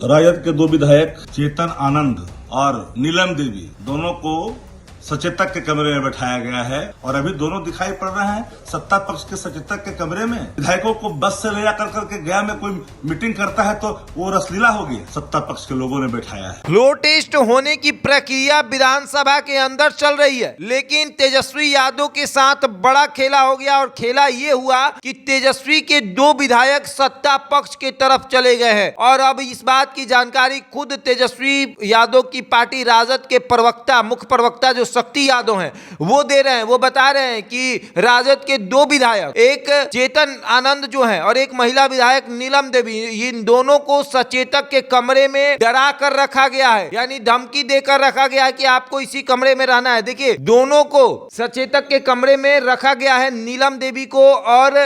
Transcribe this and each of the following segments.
राजद के दो विधायक चेतन आनंद और नीलम देवी दोनों को सचेतक के कमरे में बैठाया गया है और अभी दोनों दिखाई पड़ रहे हैं सत्ता पक्ष के सचेतक के कमरे में। विधायकों को बस से ले जाकर करके गया में कोई मीटिंग करता है तो वो रसलीला हो गया। सत्ता पक्ष के लोगों ने बैठाया है। फ्लोर टेस्ट होने की प्रक्रिया विधानसभा के अंदर चल रही है, लेकिन तेजस्वी यादव के साथ बड़ा खेला हो गया और खेला ये हुआ कि तेजस्वी के दो विधायक सत्ता पक्ष के तरफ चले गए हैं और अब इस बात की जानकारी खुद तेजस्वी यादव की पार्टी राजद के प्रवक्ता, मुख्य प्रवक्ता जो शक्ति यादव हैं, वो दे रहे हैं। वो बता रहे हैं कि राजद के दो विधायक, एक चेतन आनंद जो है और एक महिला विधायक नीलम देवी, इन दोनों को सचेतक के कमरे में डरा कर रखा गया है, यानी धमकी देकर रखा गया है कि आपको इसी कमरे में रहना है। देखिए, दोनों को सचेतक के कमरे में रखा गया है, नीलम देवी को और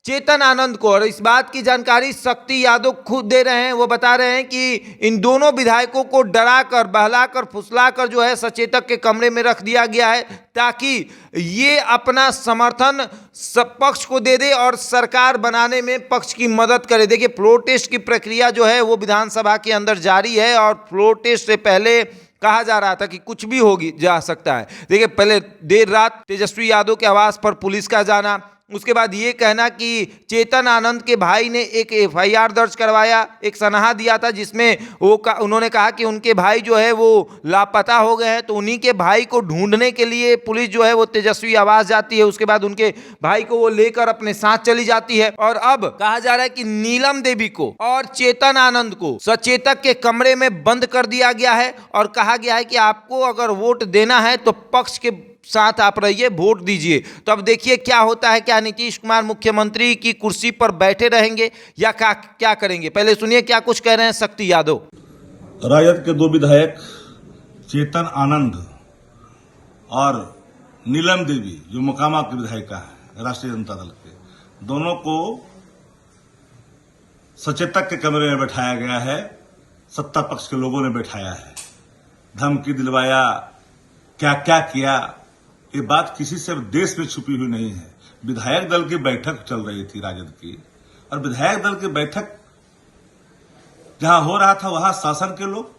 चेतन आनंद को। और इस बात की जानकारी शक्ति यादव खुद दे रहे हैं। वो बता रहे हैं कि इन दोनों विधायकों को डराकर, बहलाकर, फुसलाकर जो है सचेतक के कमरे में रख दिया गया है ताकि ये अपना समर्थन सब पक्ष को दे दे और सरकार बनाने में पक्ष की मदद करे। देखिए, फ्लोर टेस्ट की प्रक्रिया जो है वो विधानसभा के अंदर जारी है और फ्लोर टेस्ट से पहले कहा जा रहा था कि कुछ भी होगी जा सकता है। देखिए, पहले देर रात तेजस्वी यादव के आवास पर पुलिस का जाना, उसके बाद ये कहना कि चेतन आनंद के भाई ने एक एफआईआर दर्ज करवाया, एक सनहा दिया था जिसमें उन्होंने कहा कि उनके भाई जो है वो लापता हो गए हैं, तो उन्हीं के भाई को ढूंढने के लिए पुलिस जो है वो तेजस्वी आवास जाती है। उसके बाद उनके भाई को वो लेकर अपने साथ चली जाती है और अब कहा जा रहा है कि नीलम देवी को और चेतन आनंद को सचेतक के कमरे में बंद कर दिया गया है और कहा गया है कि आपको अगर वोट देना है तो पक्ष के साथ आप रहिए, वोट दीजिए। तो अब देखिए क्या होता है। क्या नीतीश कुमार मुख्यमंत्री की कुर्सी पर बैठे रहेंगे या क्या करेंगे? पहले सुनिए क्या कुछ कह रहे हैं शक्ति यादव। राजद के दो विधायक चेतन आनंद और नीलम देवी जो मोकामा की विधायिका है राष्ट्रीय जनता दल के, दोनों को सचेतक के कमरे में बैठाया गया है। सत्ता पक्ष के लोगों ने बैठाया है, धमकी दिलवाया, क्या क्या किया, ये बात किसी से देश में छुपी हुई नहीं है। विधायक दल की बैठक चल रही थी राजद की और विधायक दल की बैठक जहां हो रहा था वहां शासन के लोग,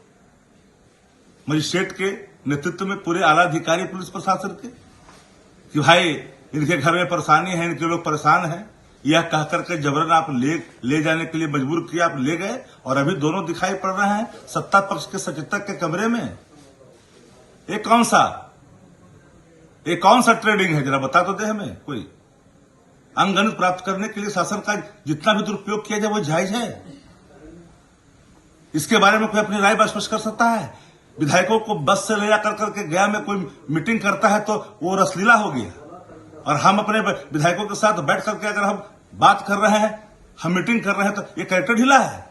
मजिस्ट्रेट के नेतृत्व में पूरे आला अधिकारी पुलिस प्रशासन के, कि भाई इनके घर में परेशानी है, इनके लोग परेशान हैं, यह कह करके जबरन आप ले जाने के लिए मजबूर किया, आप ले गए और अभी दोनों दिखाई पड़ रहे हैं सत्ता पक्ष के सचेतक के कमरे में। ये कौन सा ट्रेडिंग है, जरा बता तो दे हमें। कोई अंगगणित प्राप्त करने के लिए शासन का जितना भी दुरुपयोग किया जाए वो जायज है। इसके बारे में कोई अपनी राय स्पष्ट कर सकता है? विधायकों को बस से ले जाकर करके गया में कोई मीटिंग करता है तो वो रसलीला हो गया और हम अपने विधायकों के साथ बैठ करके अगर हम बात कर रहे हैं, हम मीटिंग कर रहे हैं तो ये कैरेक्टर ढीला है।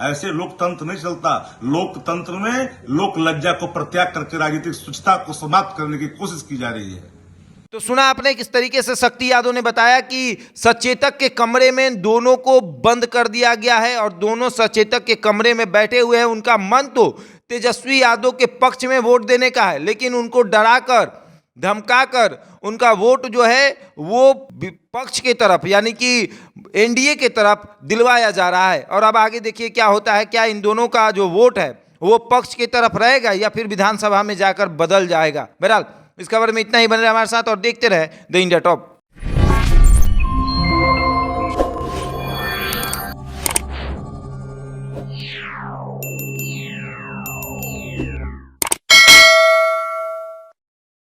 ऐसे लोकतंत्र नहीं चलता। लोकतंत्र में लोक लज्जा को परित्याग करके राजनीतिक शुचिता को समाप्त करने की कोशिश की जा रही है। तो सुना आपने किस तरीके से शक्ति यादव ने बताया कि सचेतक के कमरे में दोनों को बंद कर दिया गया है और दोनों सचेतक के कमरे में बैठे हुए हैं। उनका मन तो तेजस्वी यादव के पक्ष में वोट देने का है, लेकिन उनको डराकर, धमकाकर उनका वोट जो है वो पक्ष के तरफ यानी कि एनडीए के तरफ दिलवाया जा रहा है। और अब आगे देखिए क्या होता है। क्या इन दोनों का जो वोट है वो पक्ष की तरफ रहेगा या फिर विधानसभा में जाकर बदल जाएगा? बहरहाल इस खबर में इतना ही। बने रहे हमारे साथ और देखते रहे द इंडिया टॉप। Yeah.